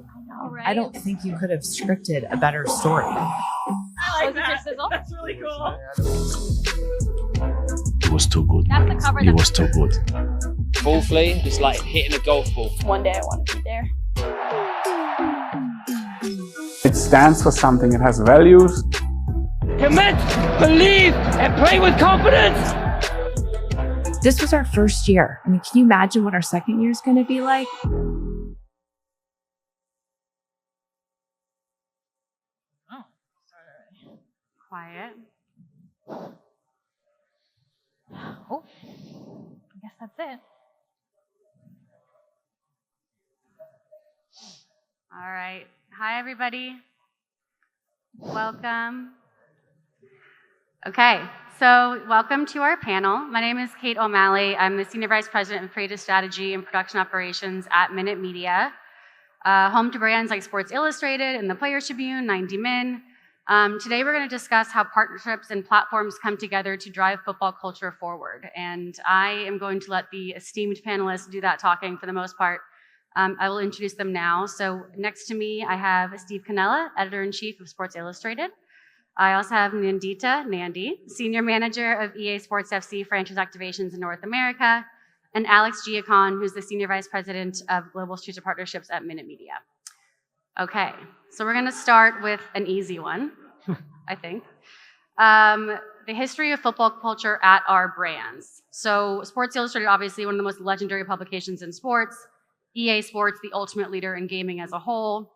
I know, right? I don't think you could have scripted a better story. I like that. That's really cool. It was too good. That's the cover. It was too good. Fourthly, it's like hitting a golf ball. One day I want to be there. It stands for something. It has values. Commit, believe, and play with confidence. This was our first year. I mean, can you imagine what our second year is going to be like? Quiet. Oh, I guess that's it. All right. Hi, everybody. Welcome. Okay, so welcome to our panel. My name is Kate O'Malley. I'm the Senior Vice President of Creative Strategy and Production Operations at Minute Media, home to brands like Sports Illustrated and the Players Tribune, 90 Min. Today we're going to discuss how partnerships and platforms come together to drive football culture forward. And I am going to let the esteemed panelists do that talking for the most part. I will introduce them now. So next to me, I have Steve Cannella, Editor-in-Chief of Sports Illustrated. I also have Nandita, Nandi, Senior Manager of EA Sports FC Franchise Activations in North America, and Alex Giacon, who's the Senior Vice President of Global Strategic Partnerships at Minute Media. Okay, so we're going to start with an easy one, I think. The history of football culture at our brands. So Sports Illustrated, obviously one of the most legendary publications in sports. EA Sports, the ultimate leader in gaming as a whole.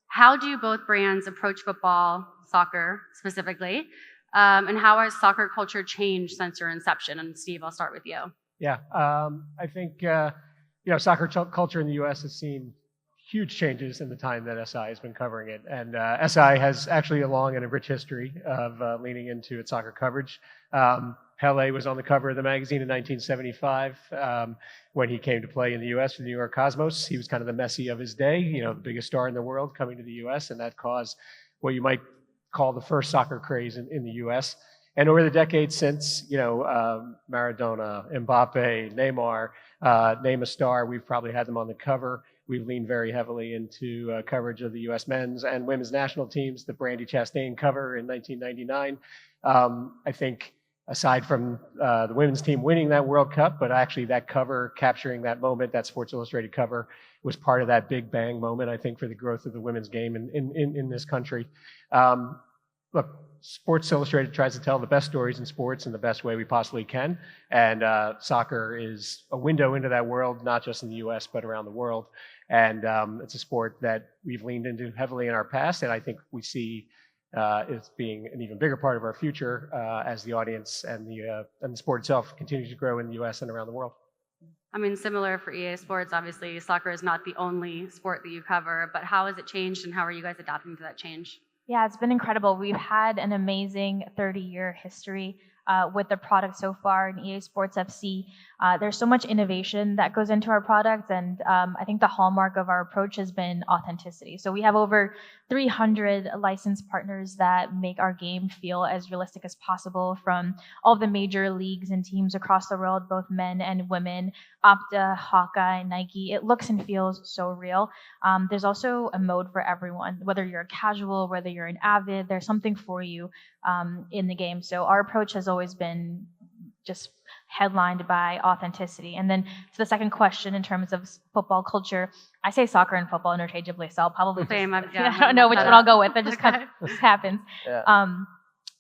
How do both brands approach football, soccer specifically, and how has soccer culture changed since your inception? And Steve, I'll start with you. Yeah, I think soccer culture in the U.S. has seen huge changes in the time that SI has been covering it, and SI has actually a long and a rich history of leaning into its soccer coverage. Pele was on the cover of the magazine in 1975 when he came to play in the U.S. for the New York Cosmos. He was kind of the Messi of his day, the biggest star in the world coming to the U.S., and that caused what you might call the first soccer craze in the U.S. And over the decades since, Maradona, Mbappe, Neymar, name a star, we've probably had them on the cover. We've leaned very heavily into coverage of the U.S. men's and women's national teams, the Brandy Chastain cover in 1999. I think aside from the women's team winning that World Cup, but actually that cover, capturing that moment, that Sports Illustrated cover, was part of that big bang moment, I think, for the growth of the women's game in this country. Look, Sports Illustrated tries to tell the best stories in sports in the best way we possibly can, and soccer is a window into that world, not just in the U.S., but around the world. And it's a sport that we've leaned into heavily in our past, and I think we see it's being an even bigger part of our future as the audience and the sport itself continues to grow in the U.S. and around the world. I mean, similar for EA Sports, obviously, soccer is not the only sport that you cover, but how has it changed and how are you guys adapting to that change? Yeah, it's been incredible. We've had an amazing 30-year history with the product so far in EA Sports FC. There's so much innovation that goes into our product, and I think the hallmark of our approach has been authenticity. So we have over 300 licensed partners that make our game feel as realistic as possible, from all the major leagues and teams across the world, both men and women, Opta, Hawkeye, Nike. It looks and feels so real. There's also a mode for everyone, whether you're a casual, whether you're an avid, there's something for you in the game. So our approach has always been just headlined by authenticity. And then to the second question, in terms of football culture, I say soccer and football interchangeably, so I'll probably I don't know which one I'll go with. It just kind of just happens. Yeah.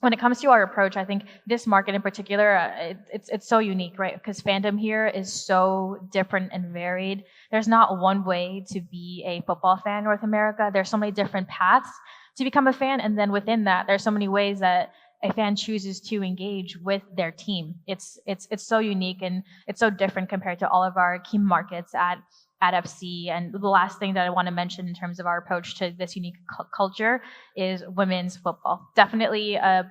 When it comes to our approach, I think this market in particular, it's so unique, right? Because fandom here is so different and varied. There's not one way to be a football fan in North America. There's so many different paths to become a fan, and then within that, there's so many ways that a fan chooses to engage with their team. It's so unique and it's so different compared to all of our key markets at FC. And the last thing that I want to mention in terms of our approach to this unique culture is women's football. Definitely a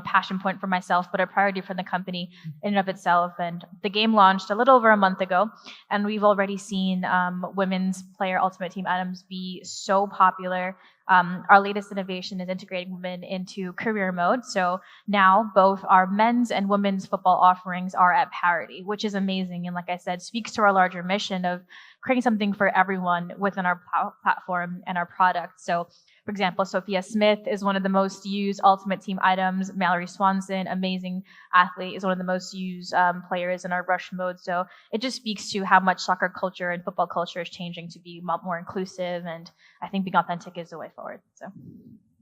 passion point for myself, but a priority for the company in and of itself. And the game launched a little over a month ago, and we've already seen women's player Ultimate Team items be so popular. Our latest innovation is integrating women into career mode. So now both our men's and women's football offerings are at parity, which is amazing. And like I said, speaks to our larger mission of creating something for everyone within our platform and our product. So, for example, Sophia Smith is one of the most used Ultimate Team items. Mallory Swanson, amazing athlete, is one of the most used players in our rush mode. So it just speaks to how much soccer culture and football culture is changing to be more inclusive. And I think being authentic is the way forward. So,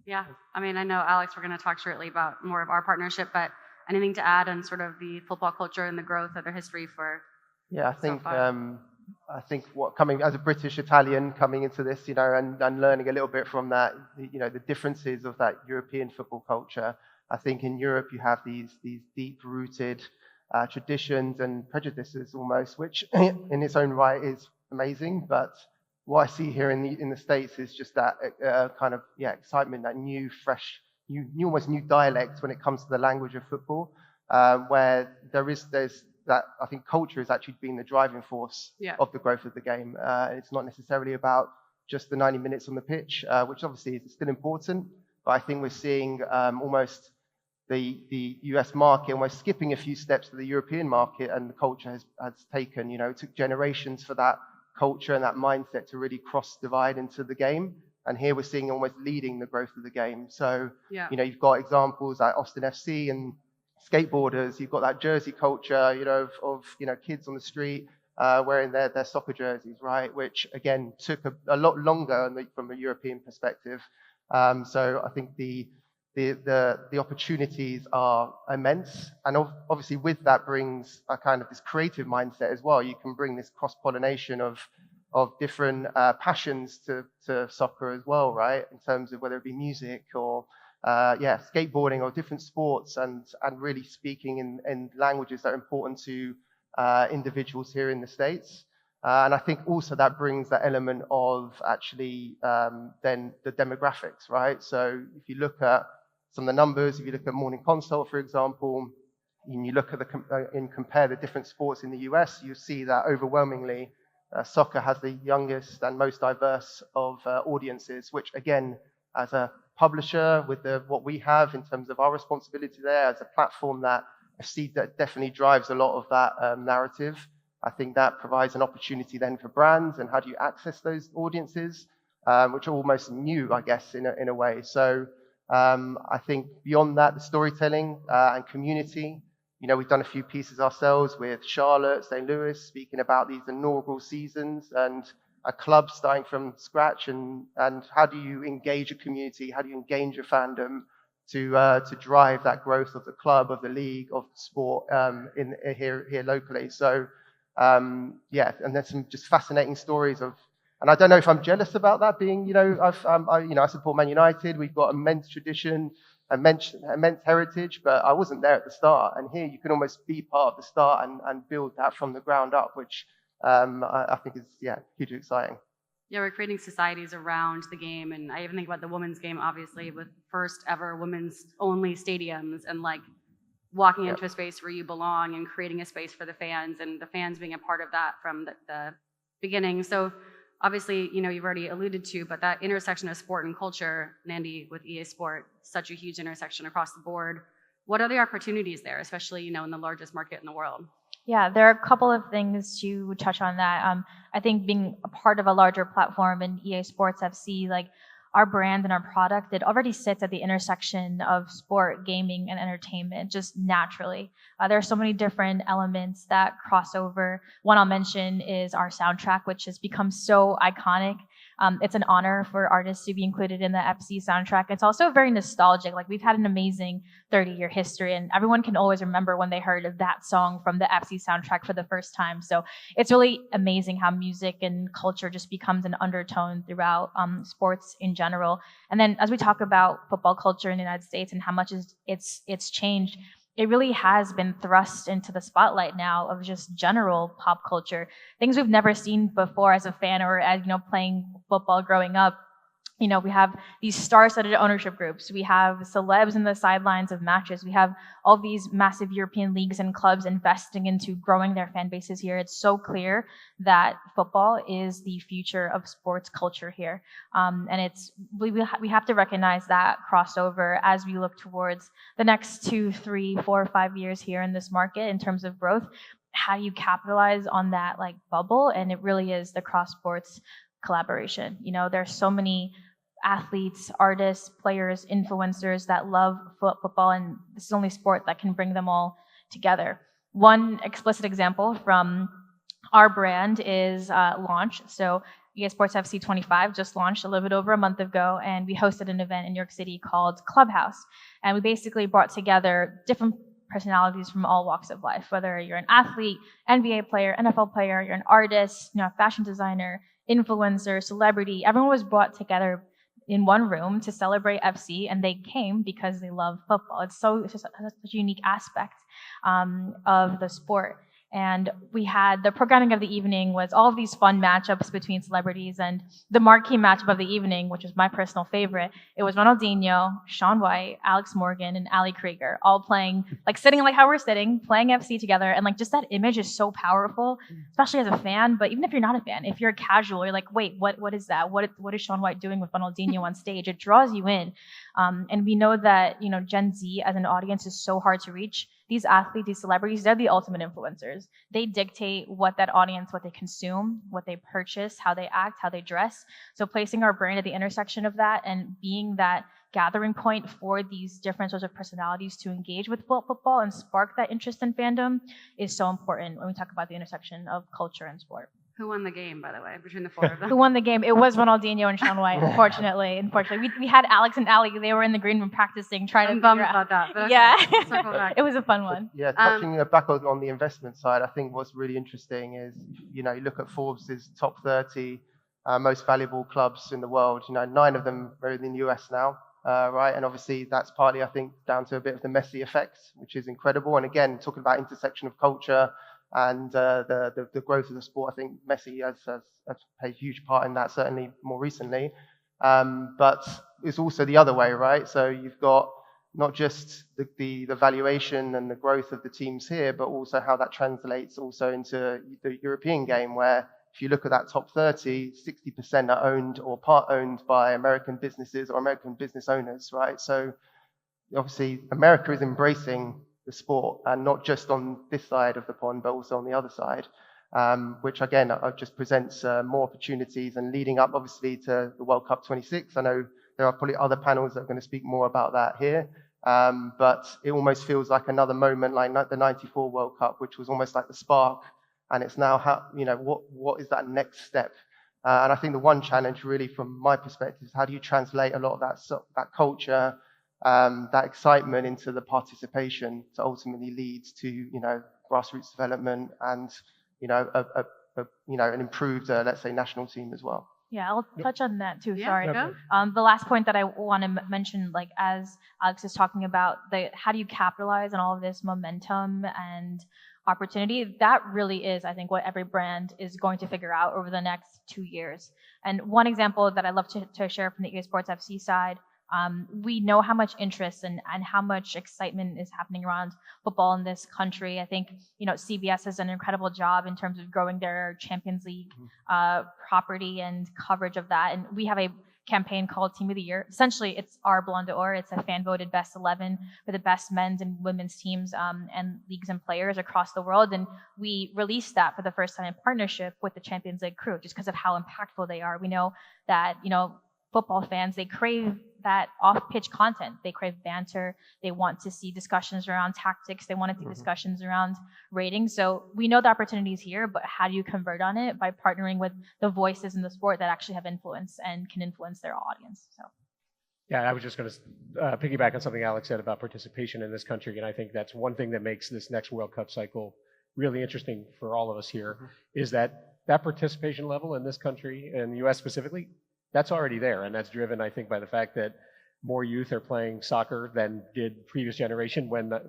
yeah, I mean, I know, Alex, we're going to talk shortly about more of our partnership, but anything to add on sort of the football culture and the growth of the history for? Yeah, I think coming as a British Italian coming into this, and learning a little bit from that, the differences of that European football culture. I think in Europe you have these deep-rooted traditions and prejudices almost, which in its own right is amazing. But what I see here in the States is just that kind of excitement, that new, fresh, almost new dialect when it comes to the language of football, where there's that I think culture has actually been the driving force of the growth of the game. It's not necessarily about just the 90 minutes on the pitch, which obviously is still important, but I think we're seeing almost the US market almost skipping a few steps to the European market, and the culture has taken, it took generations for that culture and that mindset to really cross divide into the game. And here we're seeing almost leading the growth of the game. So, you've got examples like Austin FC and skateboarders. You've got that jersey culture, of kids on the street wearing their soccer jerseys, right? Which again took a lot longer from a European perspective. So I think the opportunities are immense, and obviously with that brings a kind of this creative mindset as well. You can bring this cross-pollination of different passions to soccer as well, right? In terms of whether it be music or skateboarding or different sports, and really speaking in languages that are important to individuals here in the States. And I think also that brings that element of actually then the demographics, right? So if you look at some of the numbers, if you look at Morning Consult, for example, and you look at compare the different sports in the US, you see that overwhelmingly soccer has the youngest and most diverse of audiences, which again, as a publisher with what we have in terms of our responsibility there as a platform that FC that definitely drives a lot of that narrative. I think that provides an opportunity then for brands, and how do you access those audiences, which are almost new, I guess, in a way. So I think beyond that, the storytelling and community, we've done a few pieces ourselves with Charlotte, St. Louis, speaking about these inaugural seasons and a club starting from scratch, and how do you engage a community, how do you engage a fandom to drive that growth of the club, of the league, of the sport here locally. So and there's some just fascinating stories of, and I don't know if I'm jealous about that being, I support Man United. We've got immense tradition, immense heritage, but I wasn't there at the start. And here you can almost be part of the start and build that from the ground up, which I think is hugely exciting. Yeah, we're creating societies around the game, and I even think about the women's game, obviously, with first ever women's only stadiums, and like walking into a space where you belong and creating a space for the fans, and the fans being a part of that from the beginning. So obviously, you've already alluded to, but that intersection of sport and culture, Nandi, with EA Sport, such a huge intersection across the board. What are the opportunities there, especially, in the largest market in the world? Yeah, there are a couple of things to touch on that. I think being a part of a larger platform in EA Sports FC, like our brand and our product, it already sits at the intersection of sport, gaming, and entertainment just naturally. There are so many different elements that cross over. One I'll mention is our soundtrack, which has become so iconic. It's an honor for artists to be included in the FC soundtrack. It's also very nostalgic. Like, we've had an amazing 30-year history, and everyone can always remember when they heard of that song from the FC soundtrack for the first time. So it's really amazing how music and culture just becomes an undertone throughout sports in general. And then as we talk about football culture in the United States and how much it's changed, it really has been thrust into the spotlight now of just general pop culture, things we've never seen before as a fan or as playing football growing up. We have these star-studded ownership groups. We have celebs in the sidelines of matches. We have all these massive European leagues and clubs investing into growing their fan bases here. It's so clear that football is the future of sports culture here. And we have to recognize that crossover as we look towards the next 2, 3, 4, 5 years here in this market in terms of growth. How do you capitalize on that like bubble? And it really is the cross-sports collaboration. There's so many athletes, artists, players, influencers that love football, and this is the only sport that can bring them all together. One explicit example from our brand is launch. So EA Sports FC 25 just launched a little bit over a month ago, and we hosted an event in New York City called Clubhouse. And we basically brought together different personalities from all walks of life, whether you're an athlete, NBA player, NFL player, you're an artist, fashion designer, influencer, celebrity. Everyone was brought together in one room to celebrate FC, and they came because they love football. It's just such a unique aspect of the sport. And we had the programming of the evening was all of these fun matchups between celebrities, and the marquee matchup of the evening, which was my personal favorite, it was Ronaldinho, Shaun White, Alex Morgan, and Ali Krieger all playing, sitting like how we're sitting, playing FC together. And just that image is so powerful, especially as a fan. But even if you're not a fan, if you're a casual, you're like, wait, what is that? What is Shaun White doing with Ronaldinho on stage? It draws you in. And we know that, Gen Z as an audience is so hard to reach. These athletes, these celebrities, they're the ultimate influencers. They dictate what that audience, what they consume, what they purchase, how they act, how they dress. So placing our brand at the intersection of that and being that gathering point for these different sorts of personalities to engage with football and spark that interest in fandom is so important when we talk about the intersection of culture and sport. Who won the game, by the way, between the four of them? Who won the game? It was Ronaldinho and Shaun White, unfortunately. We had Alex and Ali. They were in the green room practicing, trying to bummed figure out. about that. But okay, Yeah. circle back. It was a fun one. Yeah, touching back on the investment side, I think what's really interesting is, you look at Forbes' top 30 most valuable clubs in the world. 9 of them are in the US now, right? And obviously that's partly, I think, down to a bit of the Messi effect, which is incredible. And again, talking about intersection of culture and the growth of the sport, I think Messi has played a huge part in that, certainly more recently. But it's also the other way, right? So you've got not just the valuation and the growth of the teams here, but also how that translates also into the European game, where if you look at that top 30, 60% are owned or part owned by American businesses or American business owners, right? So obviously America is embracing the sport, and not just on this side of the pond, but also on the other side, which again just presents more opportunities. And leading up, obviously, to the World Cup 26, I know there are probably other panels that are going to speak more about that here, but it almost feels like another moment, like the '94 World Cup, which was almost like the spark, and it's now what is that next step? And I think the one challenge, really, from my perspective, is how do you translate a lot of that culture, that excitement into the participation to ultimately lead to grassroots development and an improved let's say national team as well. Yeah, I'll touch on that too. Yeah, Sorry. go. The last point that I want to mention, as Alex is talking about, how do you capitalize on all of this momentum and opportunity? That really is, I think, what every brand is going to figure out over the next 2 years. And one example that I love to share from the EA Sports FC side, we know how much interest and how much excitement is happening around football in this country. I think, CBS has done an incredible job in terms of growing their Champions League property and coverage of that. And we have a campaign called Team of the Year. Essentially, it's our Ballon d'Or. It's a fan-voted best 11 for the best men's and women's teams and leagues and players across the world. And we released that for the first time in partnership with the Champions League crew, just because of how impactful they are. We know that, football fans, they crave that off-pitch content. They crave banter. They want to see discussions around tactics. They want to see discussions around ratings. So we know the opportunity is here, but how do you convert on it? By partnering with the voices in the sport that actually have influence and can influence their audience. So. Yeah, I was just going to piggyback on something Alex said about participation in this country, and I think that's one thing that makes this next World Cup cycle really interesting for all of us here, is that participation level in this country, and the U.S. specifically, that's already there, and that's driven, I think, by the fact that more youth are playing soccer than did previous generation when the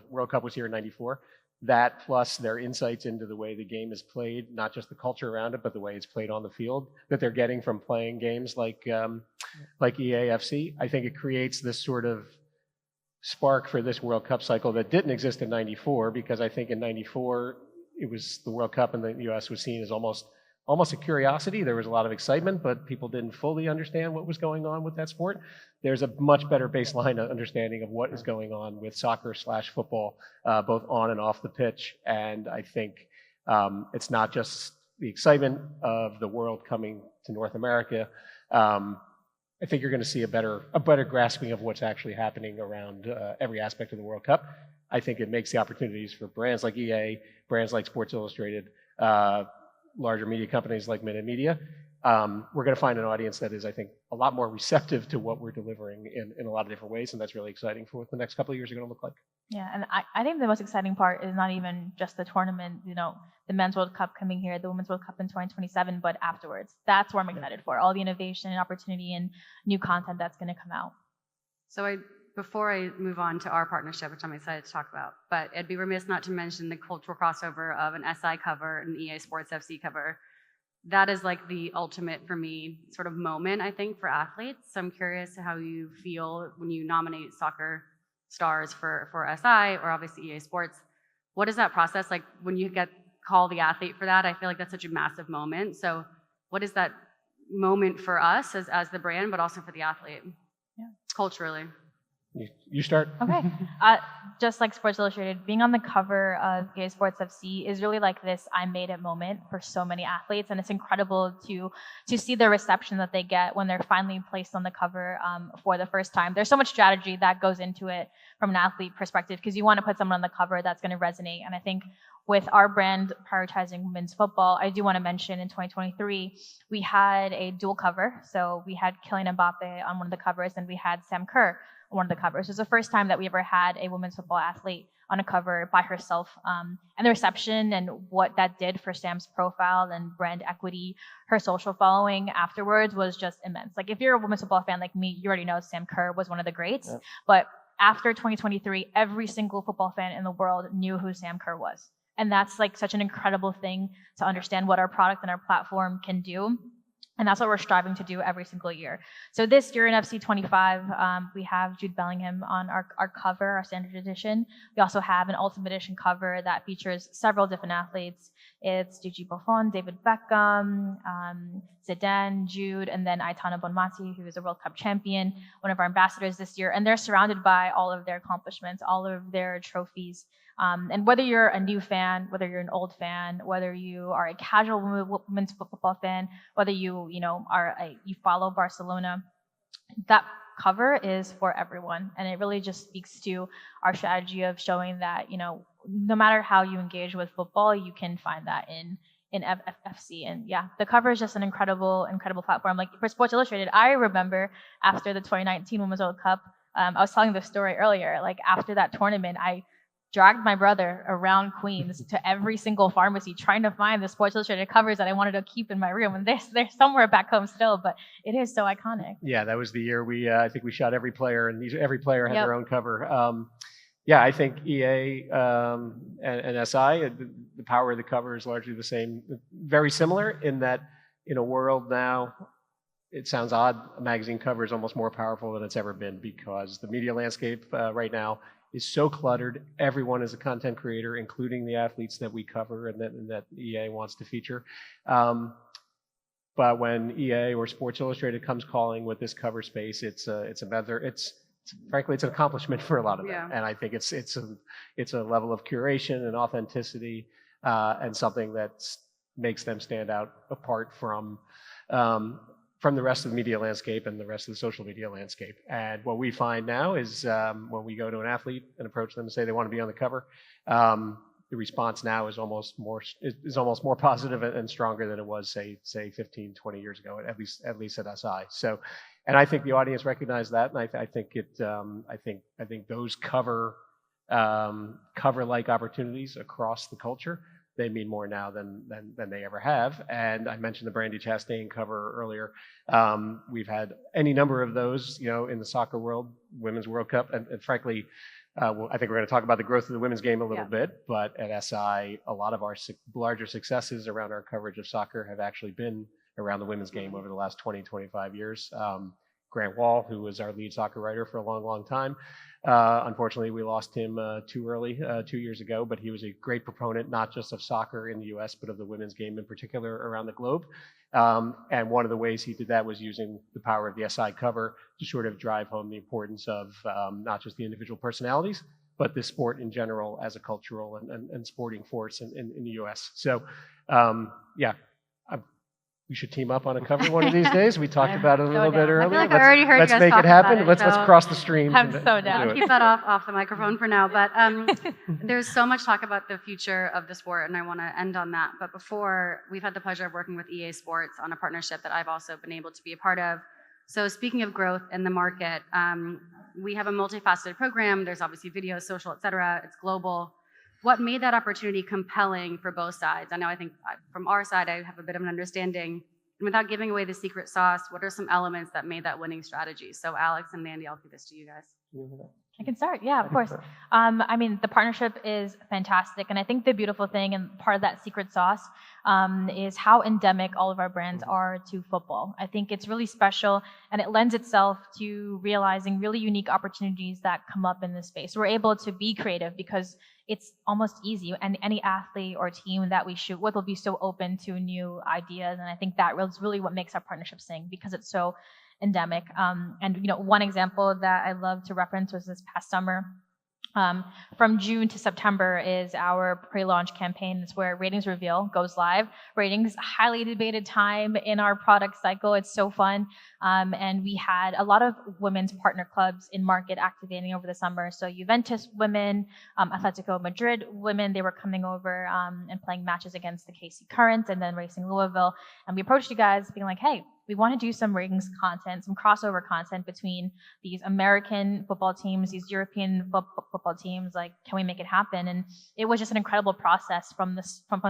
World Cup was here in '94. that plus their insights into the way the game is played, not just the culture around it, but the way it's played on the field that they're getting from playing games like EAFC. I think it creates this sort of spark for this World Cup cycle that didn't exist in '94, because I think in '94 it was the World Cup in the U.S. was seen as almost a curiosity. There was a lot of excitement, but people didn't fully understand what was going on with that sport. There's a much better baseline understanding of what is going on with soccer/football, both on and off the pitch. And I think it's not just the excitement of the world coming to North America. I think you're going to see a better grasping of what's actually happening around every aspect of the World Cup. I think it makes the opportunities for brands like EA, brands like Sports Illustrated, larger media companies like Minute Media. We're going to find an audience that is, I think, a lot more receptive to what we're delivering in a lot of different ways, and that's really exciting for what the next couple of years are going to look like. Yeah, and I think the most exciting part is not even just the tournament, the Men's World Cup coming here, the Women's World Cup in 2027, but afterwards. That's what I'm excited for, all the innovation and opportunity and new content that's going to come out. So before I move on to our partnership, which I'm excited to talk about, but it'd be remiss not to mention the cultural crossover of an SI cover and EA Sports FC cover. That is like the ultimate, for me, sort of moment, I think, for athletes. So I'm curious how you feel when you nominate soccer stars for SI or obviously EA Sports. What is that process like when you call the athlete for that? I feel like that's such a massive moment. So what is that moment for us as the brand, but also for the athlete, culturally? You start. Okay. Just like Sports Illustrated, being on the cover of EA Sports FC is really like this I made it moment for so many athletes, and it's incredible to see the reception that they get when they're finally placed on the cover for the first time. There's so much strategy that goes into it from an athlete perspective, because you want to put someone on the cover that's going to resonate. And I think with our brand prioritizing women's football, I do want to mention in 2023, we had a dual cover. So we had Kylian Mbappe on one of the covers, and we had Sam Kerr on one of the covers. It was the first time that we ever had a women's football athlete on a cover by herself. And the reception and what that did for Sam's profile and brand equity, her social following afterwards was just immense. Like if you're a women's football fan like me, you already know Sam Kerr was one of the greats. Yeah. But after 2023, every single football fan in the world knew who Sam Kerr was. And that's like such an incredible thing to understand what our product and our platform can do. And that's what we're striving to do every single year. So this year in FC 25, we have Jude Bellingham on our cover, our standard edition. We also have an Ultimate Edition cover that features several different athletes. It's Gigi Buffon, David Beckham, Zidane, Jude, and then Aitana Bonmati, who is a World Cup champion, one of our ambassadors this year. And they're surrounded by all of their accomplishments, all of their trophies. And whether you're a new fan, whether you're an old fan, whether you are a casual women's football fan, whether you follow Barcelona, that cover is for everyone. And it really just speaks to our strategy of showing that, no matter how you engage with football, you can find that in FC. And yeah, the cover is just an incredible platform. Like for Sports Illustrated, I remember after the 2019 Women's World Cup, I was telling the story earlier, like after that tournament, I dragged my brother around Queens to every single pharmacy trying to find the Sports Illustrated covers that I wanted to keep in my room. And they're somewhere back home still, but it is so iconic. Yeah, that was the year I think we shot every player, and every player had their own cover. Yeah, I think EA and SI, the power of the cover is largely the same, very similar in that in a world now, it sounds odd, a magazine cover is almost more powerful than it's ever been, because the media landscape right now is so cluttered. Everyone is a content creator, including the athletes that we cover and that EA wants to feature. But when EA or Sports Illustrated comes calling with this cover space, frankly, it's an accomplishment for a lot of them. And I think it's a level of curation and authenticity and something that makes them stand out apart from the rest of the media landscape and the rest of the social media landscape. And what we find now is when we go to an athlete and approach them and say they want to be on the cover, the response now is almost more positive and stronger than it was, say 15, 20 years ago, at least at SI. So, and I think the audience recognized that, and I think those cover-like opportunities across the culture, they mean more now than they ever have. And I mentioned the Brandy Chastain cover earlier. We've had any number of those, in the soccer world, Women's World Cup, and frankly, I think we're going to talk about the growth of the women's game a little bit, but at SI, a lot of our larger successes around our coverage of soccer have actually been around the women's game over the last 20, 25 years. Grant Wall, who was our lead soccer writer for a long, long time. Unfortunately, we lost him too early 2 years ago, but he was a great proponent, not just of soccer in the US, but of the women's game in particular around the globe. And one of the ways he did that was using the power of the SI cover to sort of drive home the importance of not just the individual personalities, but the sport in general as a cultural and sporting force in the US. So, we should team up on a cover one of these days. We talked about it a little bit earlier. I feel like I already heard let's you guys make it talk happen. about it, Let's so cross the stream. I'm so down. Keep that off the microphone for now. But there's so much talk about the future of the sport, and I want to end on that. But before, we've had the pleasure of working with EA Sports on a partnership that I've also been able to be a part of. So speaking of growth in the market, we have a multifaceted program. There's obviously video, social, et cetera. It's global. What made that opportunity compelling for both sides? I know I think from our side, I have a bit of an understanding. And without giving away the secret sauce, what are some elements that made that winning strategy? So Alex and Mandy, I'll give this to you guys. I can start. Yeah, of course. I mean, the partnership is fantastic. And I think the beautiful thing and part of that secret sauce is how endemic all of our brands are to football. I think it's really special and it lends itself to realizing really unique opportunities that come up in this space. We're able to be creative because it's almost easy, and any athlete or team that we shoot with will be so open to new ideas. And I think that is really what makes our partnership sing, because it's so endemic. And one example that I love to reference was this past summer. From June to September is our pre-launch campaign. It's where Ratings Reveal goes live. Ratings, highly debated time in our product cycle. It's so fun. And we had a lot of women's partner clubs in market activating over the summer. So Juventus women, Atletico Madrid women, they were coming over and playing matches against the KC Current and then Racing Louisville. And we approached you guys being like, hey, we want to do some ratings content, some crossover content between these American football teams, these European football teams. Like, can we make it happen? And it was just an incredible process from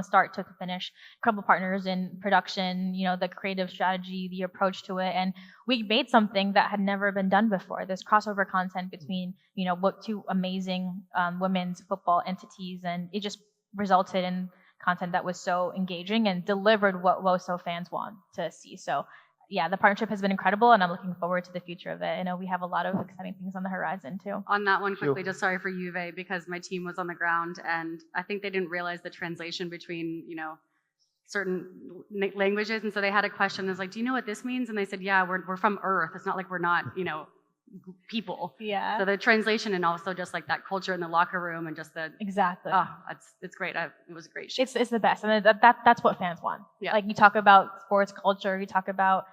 start to finish. Incredible partners in production, the creative strategy, the approach to it, and we made something that had never been done before. This crossover content between what two amazing women's football entities, and it just resulted in content that was so engaging and delivered what WOSO fans want to see. So yeah, the partnership has been incredible, and I'm looking forward to the future of it. I know we have a lot of exciting things on the horizon too. On that one quickly, just sorry for Juve, because my team was on the ground, and I think they didn't realize the translation between, certain languages. And so they had a question. It's like, do you know what this means? And they said, yeah, we're from Earth. It's not like we're not, people. Yeah. So the translation, and also just like that culture in the locker room, and just the exactly. Oh, it's great. It was a great show. It's the best, and that's what fans want. Yeah. Like, you talk about sports culture, you talk about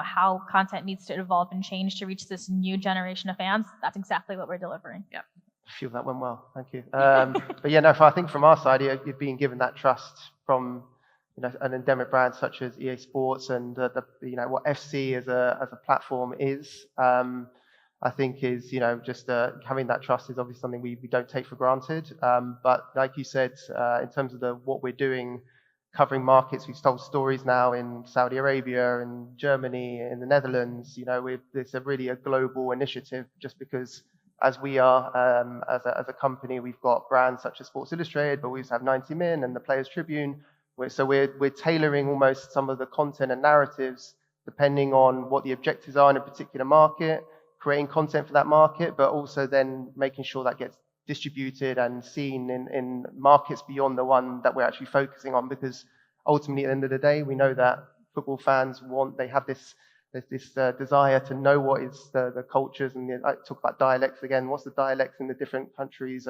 how content needs to evolve and change to reach this new generation of fans. That's exactly what we're delivering. Yeah. I feel that went well. Thank you. But yeah, no, I think from our side, you're being given that trust from an endemic brand such as EA Sports, and what FC as a platform is. I think is just having that trust is obviously something we don't take for granted. But like you said, in terms of what we're doing, covering markets, we've told stories now in Saudi Arabia, in Germany, in the Netherlands. It's really a global initiative, just because as we are as a company, we've got brands such as Sports Illustrated, but we also have 90 Min and the Players Tribune. So we're tailoring almost some of the content and narratives depending on what the objectives are in a particular market, creating content for that market, but also then making sure that gets distributed and seen in markets beyond the one that we're actually focusing on. Because ultimately, at the end of the day, we know that football fans have this desire to know what is the cultures, and I talk about dialects again. What's the dialects in the different countries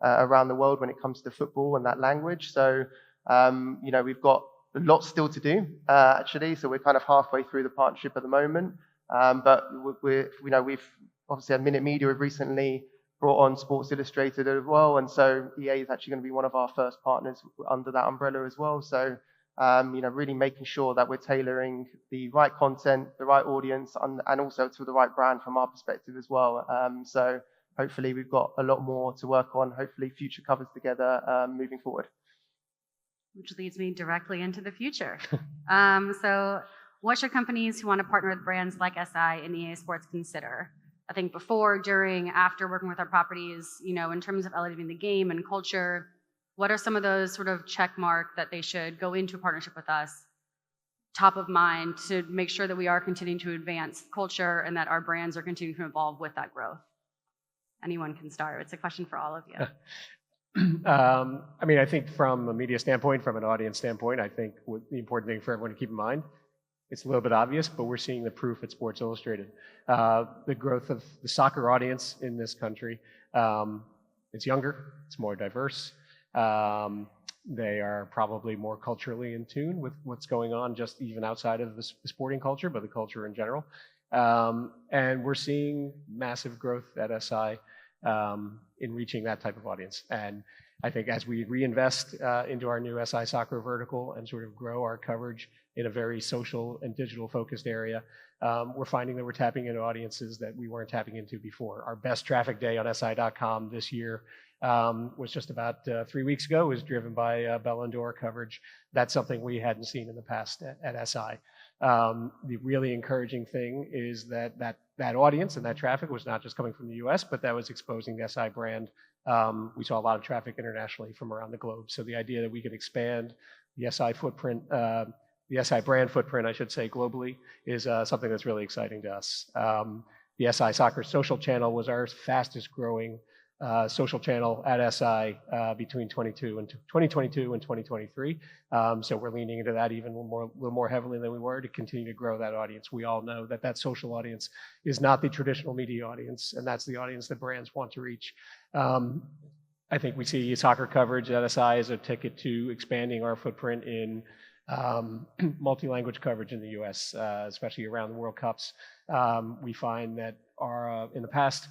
around the world when it comes to football and that language? So we've got a lot still to do actually. So we're kind of halfway through the partnership at the moment. But we've obviously had Minute Media have recently brought on Sports Illustrated as well, and so EA is actually going to be one of our first partners under that umbrella as well. So really making sure that we're tailoring the right content, the right audience, and also to the right brand from our perspective as well. So hopefully we've got a lot more to work on. Hopefully future covers together moving forward. Which leads me directly into the future. So what should companies who want to partner with brands like SI and EA Sports consider? I think before, during, after working with our properties, in terms of elevating the game and culture, what are some of those sort of check mark that they should go into a partnership with us, top of mind, to make sure that we are continuing to advance culture and that our brands are continuing to evolve with that growth? Anyone can start. It's a question for all of you. I think from a media standpoint, from an audience standpoint, I think the important thing for everyone to keep in mind, it's a little bit obvious, but we're seeing the proof at Sports Illustrated. The growth of the soccer audience in this country, it's younger, it's more diverse. They are probably more culturally in tune with what's going on just even outside of the sporting culture, but the culture in general. And we're seeing massive growth at SI in reaching that type of audience. And I think as we reinvest into our new SI soccer vertical and sort of grow our coverage in a very social and digital focused area, we're finding that we're tapping into audiences that we weren't tapping into before. Our best traffic day on SI.com this year was just about 3 weeks ago, was driven by Ballon d'Or coverage. That's something we hadn't seen in the past at SI. The really encouraging thing is that audience and that traffic was not just coming from the US, but that was exposing the SI brand. We saw a lot of traffic internationally from around the globe. So the idea that we could expand the SI footprint, the SI brand footprint, I should say, globally, is something that's really exciting to us. The SI Soccer social channel was our fastest growing social channel at SI between 2022 and 2023. So we're leaning into that even a little more heavily than we were to continue to grow that audience. We all know that social audience is not the traditional media audience, and that's the audience that brands want to reach. I think we see soccer coverage at SI as a ticket to expanding our footprint in multi-language coverage in the US, especially around the World Cups. We find that in the past,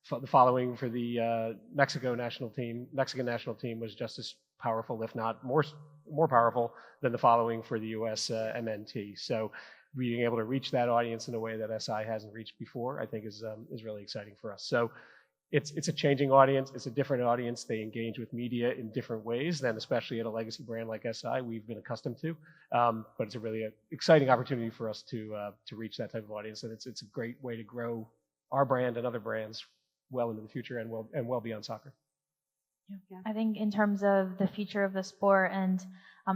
the following for the Mexican national team was just as powerful, if not more powerful than the following for the US MNT. So being able to reach that audience in a way that SI hasn't reached before, I think is really exciting for us. So it's a changing audience. It's a different audience. They engage with media in different ways than especially at a legacy brand like SI we've been accustomed to. But it's a really exciting opportunity for us to reach that type of audience, and it's a great way to grow our brand and other brands well into the future and well beyond soccer. Yeah. I think in terms of the future of the sport and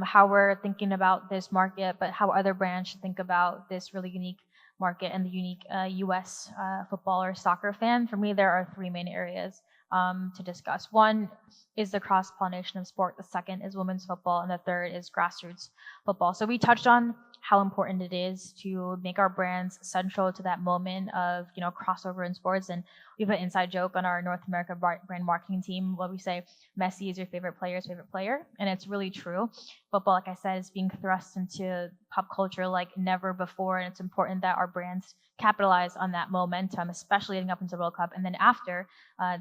how we're thinking about this market, but how other brands should think about this really unique market and the unique US football or soccer fan, for me, there are three main areas to discuss. One is the cross-pollination of sport. The second is women's football. And the third is grassroots football. So we touched on how important it is to make our brands central to that moment of, crossover in sports. And we have an inside joke on our North America brand marketing team where we say Messi is your favorite player's favorite player. And it's really true. Football, like I said, is being thrust into pop culture like never before. And it's important that our brands capitalize on that momentum, especially leading up into the World Cup. And then after,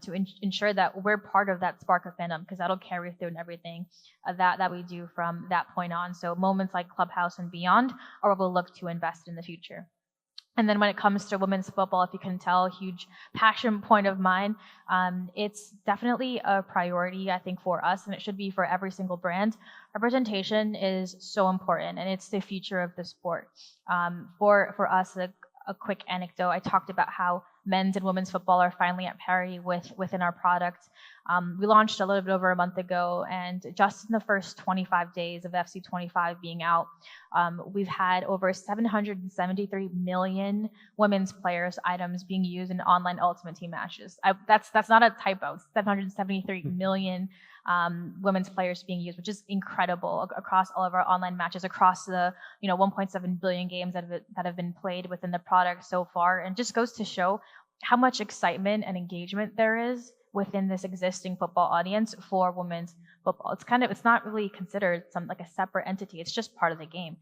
to ensure that we're part of that spark of fandom, because that'll carry through in everything that we do from that point on. So moments like Clubhouse and beyond are what we'll look to invest in the future. And then when it comes to women's football, if you can tell, a huge passion point of mine, it's definitely a priority, I think, for us, and it should be for every single brand. Representation is so important, and it's the future of the sport. For us, a quick anecdote, I talked about how men's and women's football are finally at parity within our product. We launched a little bit over a month ago, and just in the first 25 days of FC 25 being out, we've had over 773 million women's players items being used in online Ultimate Team matches. That's not a typo. 773 million women's players being used, which is incredible across all of our online matches, across the 1.7 billion games that have been played within the product so far, and just goes to show how much excitement and engagement there is within this existing football audience for women's football. It's not really considered like a separate entity. It's just part of the game.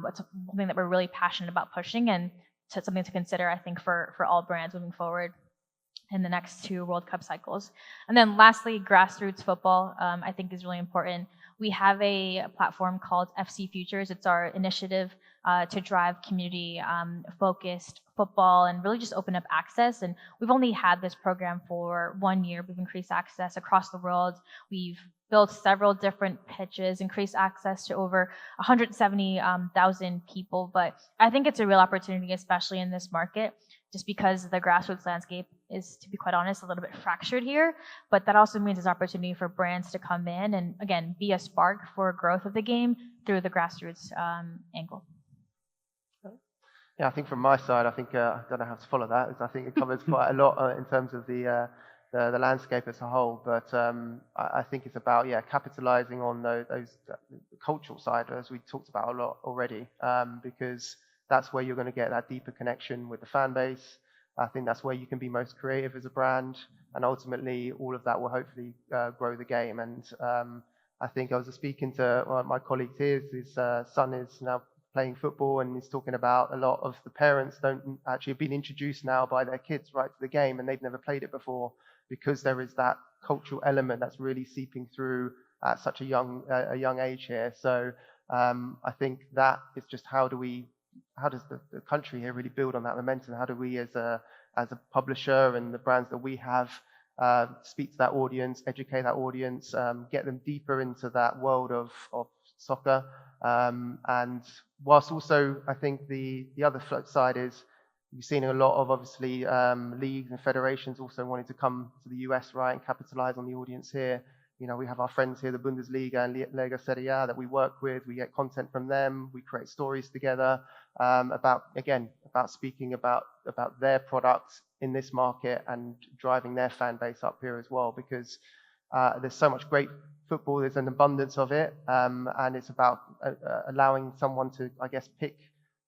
It's something that we're really passionate about pushing, and something to consider, I think, for all brands moving forward in the next two World Cup cycles. And then lastly, grassroots football, I think, is really important. We have a platform called FC Futures. It's our initiative to drive community focused football and really just open up access. And we've only had this program for 1 year. We've increased access across the world. We've built several different pitches, increased access to over 170,000 people. But I think it's a real opportunity, especially in this market, just because the grassroots landscape is, to be quite honest, a little bit fractured here. But that also means there's opportunity for brands to come in and, again, be a spark for growth of the game through the grassroots angle. Yeah, I think from my side, I think I don't know how to follow that. I think it covers quite a lot in terms of the landscape as a whole. But I think it's about capitalizing on those the cultural side, as we talked about a lot already, because that's where you're going to get that deeper connection with the fan base. I think that's where you can be most creative as a brand, and ultimately all of that will hopefully grow the game. And I think I was speaking to my colleagues here. His son is now playing football, and he's talking about a lot of the parents don't actually have been introduced now by their kids right to the game, and they've never played it before, because there is that cultural element that's really seeping through at such a young age here. So I think that is just how does the country here really build on that momentum? How do we as a publisher and the brands that we have speak to that audience, educate that audience, get them deeper into that world of soccer? And whilst also, I think the other flip side is you've seen a lot of obviously leagues and federations also wanting to come to the US, right, and capitalize on the audience here. You know, we have our friends here, the Bundesliga and Lega Serie A, that we work with. We get content from them. We create stories together about speaking about their products in this market and driving their fan base up here as well, because there's so much great football. There's an abundance of it, and it's about allowing someone to, I guess, pick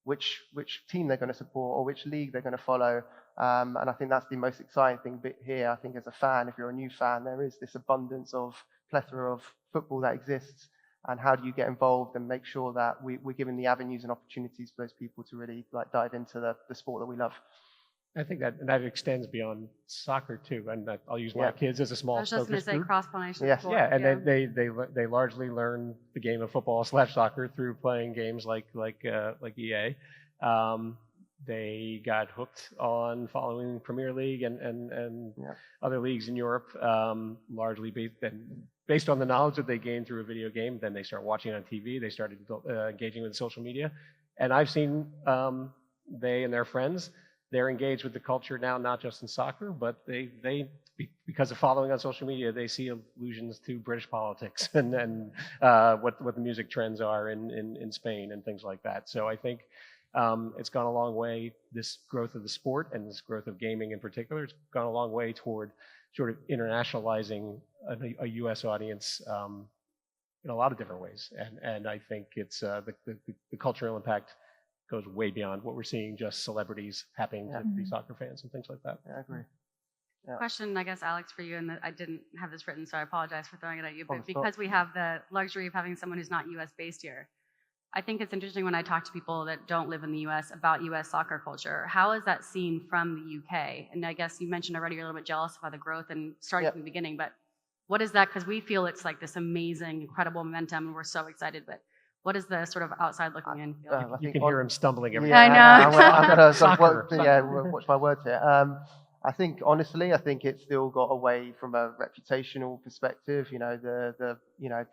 which team they're going to support or which league they're going to follow. And I think that's the most exciting thing bit here. I think as a fan, if you're a new fan, there is this abundance of plethora of football that exists. And how do you get involved and make sure that we're giving the avenues and opportunities for those people to really dive into the sport that we love? I think that extends beyond soccer too, and I'll use my kids as a small. I was just going to say cross-pollination. Yes. Yeah, and they largely learn the game of football/soccer through playing games like EA. They got hooked on following Premier League and other leagues in Europe, largely based on the knowledge that they gained through a video game. Then they start watching on TV. They started engaging with social media, and I've seen they and their friends. They're engaged with the culture now, not just in soccer, but they because of following on social media, they see allusions to British politics and what the music trends are in Spain and things like that. So I think it's gone a long way. This growth of the sport and this growth of gaming in particular, it's gone a long way toward sort of internationalizing a U.S. audience in a lot of different ways. And I think it's the cultural impact goes way beyond what we're seeing, just celebrities happening to be soccer fans and things like that. Yeah, I agree. Yeah. Question, I guess, Alex, for you, and I didn't have this written, so I apologize for throwing it at you, but because we have the luxury of having someone who's not US based here, I think it's interesting when I talk to people that don't live in the US about US soccer culture. How is that seen from the UK? And I guess you mentioned already you're a little bit jealous about the growth and starting from the beginning, but what is that? Because we feel it's like this amazing, incredible momentum, and we're so excited, but what is the sort of outside looking in feel like? You can hear him stumbling every I know. I'm going Soccer. to watch my words here. I think honestly, it's still got away from a reputational perspective. You know, the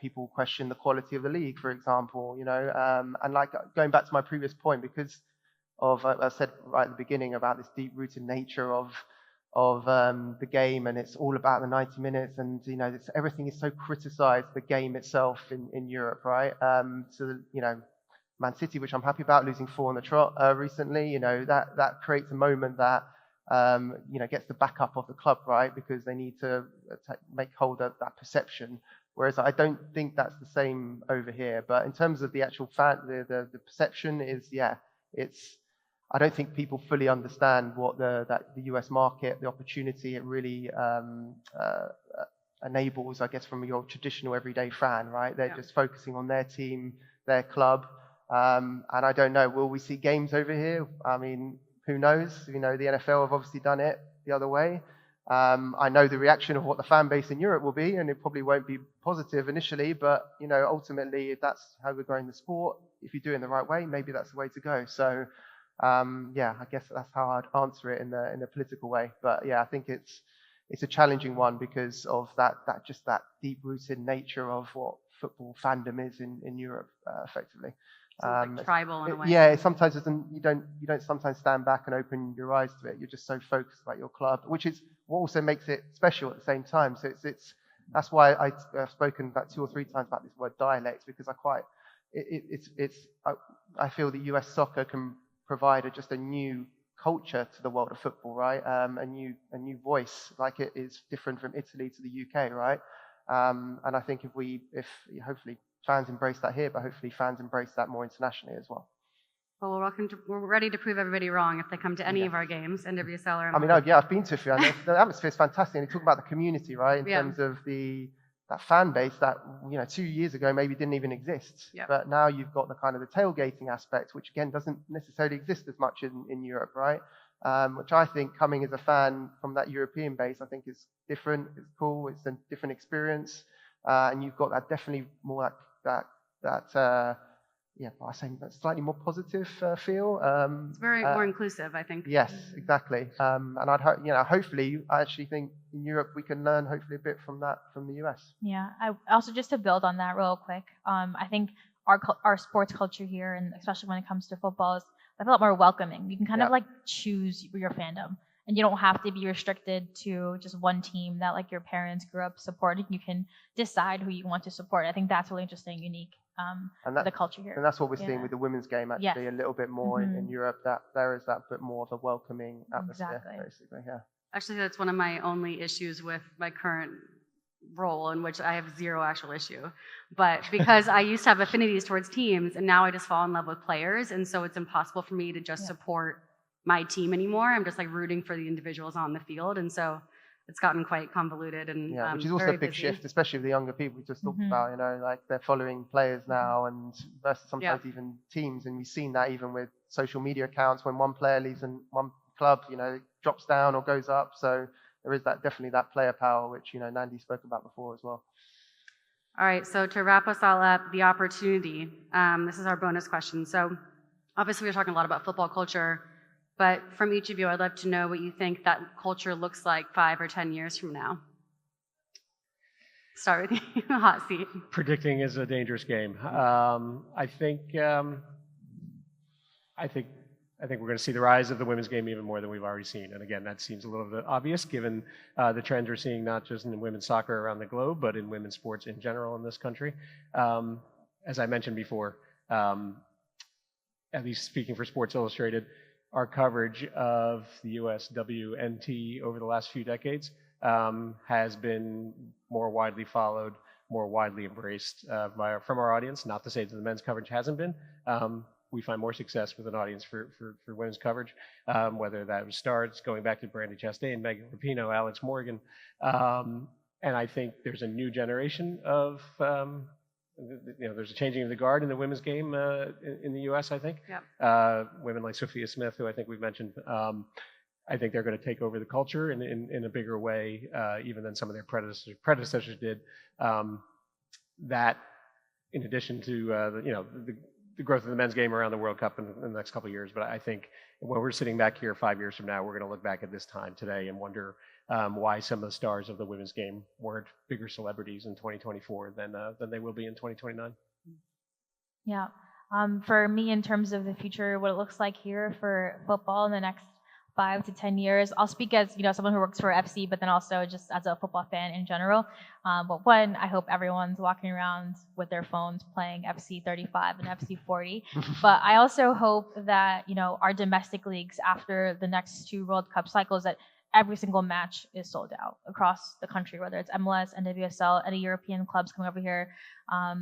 people question the quality of the league, for example. You know, and like going back to my previous point, because of I said right at the beginning about this deep-rooted nature of the game, and it's all about the 90 minutes, and you know, everything is so criticized, the game itself in Europe, right? So you know, Man City, which I'm happy about, losing 4 on the trot recently, you know, that creates a moment that you know, gets the backup of the club, right? Because they need to make hold of that perception. Whereas I don't think that's the same over here. But in terms of the actual the perception is, it's. I don't think people fully understand what the US market, the opportunity it really enables, I guess, from your traditional everyday fan, right? They're just focusing on their team, their club. And I don't know, will we see games over here? I mean, who knows? You know, the NFL have obviously done it the other way. I know the reaction of what the fan base in Europe will be, and it probably won't be positive initially, but, you know, ultimately, if that's how we're growing the sport, if you do it in the right way, maybe that's the way to go. So, I guess that's how I'd answer it in the political way. But yeah, I think it's it's a challenging one because of that deep-rooted nature of what football fandom is in Europe, effectively. So like tribal in a way. Yeah, it sometimes doesn't. You don't sometimes stand back and open your eyes to it. You're just so focused about your club, which is what also makes it special at the same time. So that's why I've spoken about 2 or 3 times about this word dialects, because I feel that US soccer can provide just a new culture to the world of football, right? A new voice, like it is different from Italy to the UK, right? And I think if hopefully fans embrace that here, but hopefully fans embrace that more internationally as well. Well, we're ready to prove everybody wrong if they come to any of our games, NWSL or MLS. I mean, I've been to a few. And the atmosphere is fantastic. And you talk about the community, right? In terms of that fan base that 2 years ago maybe didn't even exist. Yep. But now you've got the kind of the tailgating aspect, which again doesn't necessarily exist as much in Europe, right? Which I think, coming as a fan from that European base, I think is different. It's cool. It's a different experience, and you've got that definitely more I say that slightly more positive feel. It's very more inclusive, I think. Yes, exactly. And hopefully, I actually think in Europe we can learn hopefully a bit from the US. Yeah, I also, just to build on that real quick, I think our sports culture here, and especially when it comes to football, is a lot more welcoming. You can kind of like choose your fandom, and you don't have to be restricted to just one team that like your parents grew up supporting. You can decide who you want to support. I think that's really interesting, unique for the culture here. And that's what we're seeing with the women's game, actually, a little bit more in Europe, that there is that bit more of a welcoming atmosphere, basically, yeah. Actually, that's one of my only issues with my current role, in which I have zero actual issue. But because I used to have affinities towards teams, and now I just fall in love with players, and so it's impossible for me to just support my team anymore. I'm just like rooting for the individuals on the field, and so it's gotten quite convoluted and which is also a big shift, especially with the younger people we just talked about. Like they're following players now, and versus sometimes even teams. And we've seen that even with social media accounts, when one player leaves in one club, it drops down or goes up. So there is definitely that player power, which Nandi spoke about before as well. All right, so to wrap us all up, the opportunity. This is our bonus question. So obviously we're talking a lot about football culture, but from each of you, I'd love to know what you think that culture looks like 5 or 10 years from now. Start with you, hot seat. Predicting is a dangerous game. I think we're going to see the rise of the women's game even more than we've already seen. And again, that seems a little bit obvious given the trends we're seeing not just in women's soccer around the globe, but in women's sports in general in this country. As I mentioned before, at least speaking for Sports Illustrated, our coverage of the USWNT over the last few decades has been more widely followed, more widely embraced from our audience. Not to say that the men's coverage hasn't been. We find more success with an audience for women's coverage, whether that was Starts, going back to Brandy Chastain, Megan Rapinoe, Alex Morgan. And I think there's a new generation of there's a changing of the guard in the women's game in the U.S., I think. Yep. Women like Sophia Smith, who I think we've mentioned, I think they're going to take over the culture in a bigger way, even than some of their predecessors did. That, in addition to the growth of the men's game around the World Cup in the next couple of years. But I think when we're sitting back here 5 years from now, we're going to look back at this time today and wonder why some of the stars of the women's game weren't bigger celebrities in 2024 than they will be in 2029. Yeah. For me, in terms of the future, what it looks like here for football in the next 5 to 10 years, I'll speak as someone who works for FC, but then also just as a football fan in general. But one, I hope everyone's walking around with their phones playing FC 35 and FC 40. But I also hope that our domestic leagues, after the next 2 World Cup cycles, that every single match is sold out across the country, whether it's MLS, NWSL, any European clubs coming over here. I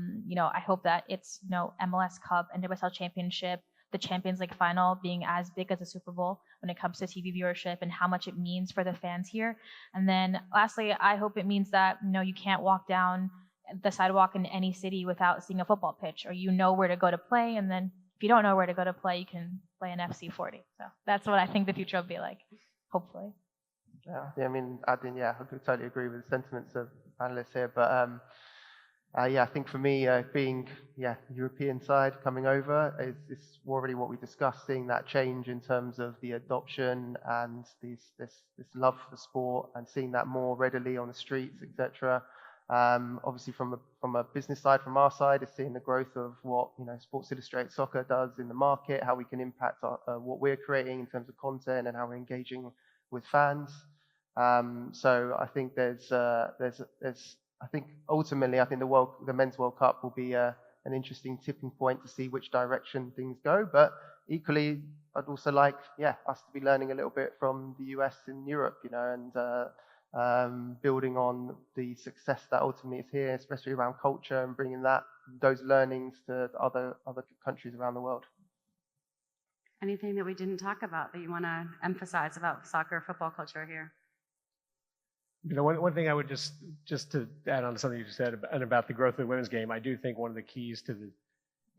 hope that it's MLS Cup, NWSL Championship, the Champions League final being as big as the Super Bowl when it comes to TV viewership and how much it means for the fans here. And then lastly, I hope it means that you can't walk down the sidewalk in any city without seeing a football pitch, or where to go to play. And then if you don't know where to go to play, you can play an FC 40. So that's what I think the future will be like, hopefully. Yeah, I mean, I could totally agree with the sentiments of panelists here, but I think for me, being European side coming over is already what we discussed, seeing that change in terms of the adoption and this love for the sport, and seeing that more readily on the streets, etc. Obviously, from a business side, from our side, is seeing the growth of what Sports Illustrated Soccer does in the market, how we can impact what we're creating in terms of content and how we're engaging with fans. So I think I think ultimately, the Men's World Cup will be an interesting tipping point to see which direction things go. But equally, I'd also like, us to be learning a little bit from the US and Europe, and building on the success that ultimately is here, especially around culture, and bringing those learnings to other countries around the world. Anything that we didn't talk about that you want to emphasize about soccer, football culture here? One thing I would just to add on to something you just said about the growth of the women's game, I do think one of the keys to the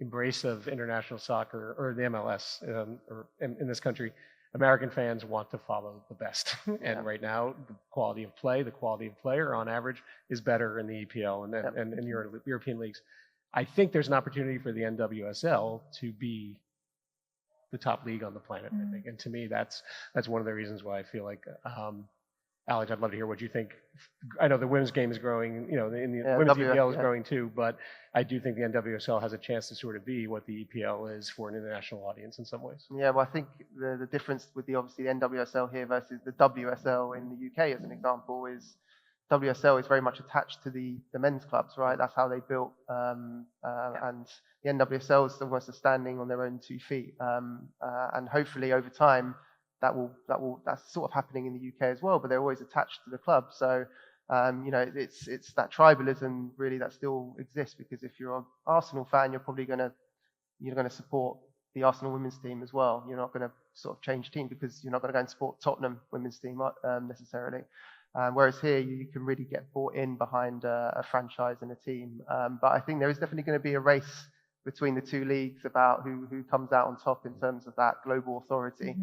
embrace of international soccer, or the MLS, or in this country, American fans want to follow the best. And right now, the quality of play, the quality of player on average is better in the EPL and in European leagues. I think there's an opportunity for the NWSL to be the top league on the planet, I think. And to me, that's one of the reasons why I feel like, Alex, I'd love to hear what you think. I know the women's game is growing, women's EPL is growing too, but I do think the NWSL has a chance to sort of be what the EPL is for an international audience in some ways. Yeah, well, I think the difference with the NWSL here versus the WSL in the UK, as an example, is WSL is very much attached to the men's clubs, right? That's how they built, and the NWSL is almost standing on their own 2 feet, and hopefully over time, that's sort of happening in the UK as well, but they're always attached to the club. So, it's that tribalism really that still exists, because if you're an Arsenal fan, you're probably going to support the Arsenal women's team as well. You're not going to sort of change team because you're not going to go and support Tottenham women's team necessarily. Whereas here, you can really get bought in behind a franchise and a team. But I think there is definitely going to be a race between the two leagues about who comes out on top in terms of that global authority,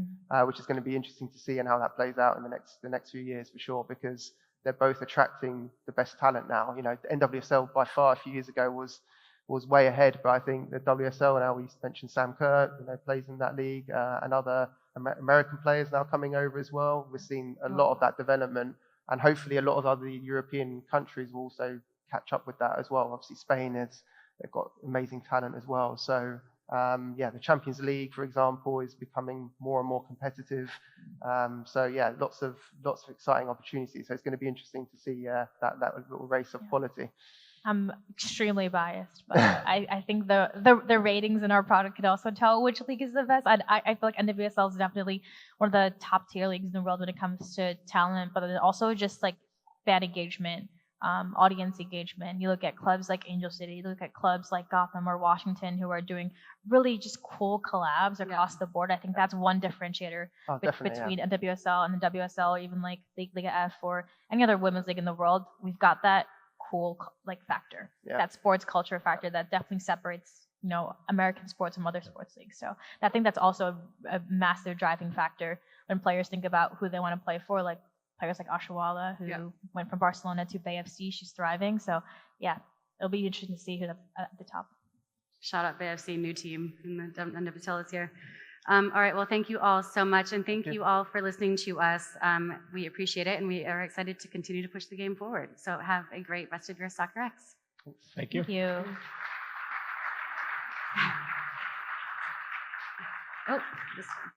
which is going to be interesting to see and how that plays out in the next few years for sure, because they're both attracting the best talent now. The NWSL by far a few years ago was way ahead, but I think the WSL, and now we mentioned Sam Kerr, plays in that league, and other American players now coming over as well. We're seeing a lot of that development, and hopefully a lot of other European countries will also catch up with that as well. Obviously, Spain they've got amazing talent as well. So, the Champions League, for example, is becoming more and more competitive. Lots of exciting opportunities. So it's going to be interesting to see that little race of quality. I'm extremely biased, but I think the ratings in our product could also tell which league is the best. I feel like NWSL is definitely one of the top tier leagues in the world when it comes to talent, but then also just like fan engagement. Audience engagement. You look at clubs like Angel City, you look at clubs like Gotham or Washington who are doing really just cool collabs across the board. I think that's one differentiator between NWSL and the WSL, or even like Liga F or any other women's league in the world. We've got that cool factor, that sports culture factor that definitely separates American sports from other sports leagues. So I think that's also a massive driving factor when players think about who they want to play for, like players like Oshuala, who went from Barcelona to Bay FC. She's thriving. So, it'll be interesting to see who's at the top. Shout out Bay FC, new team in the NWSL this year. All right, well, thank you all so much, and thank you all for listening to us. We appreciate it, and we are excited to continue to push the game forward. So have a great rest of your Soccer X. Thank you. Thank you. Oh, this one.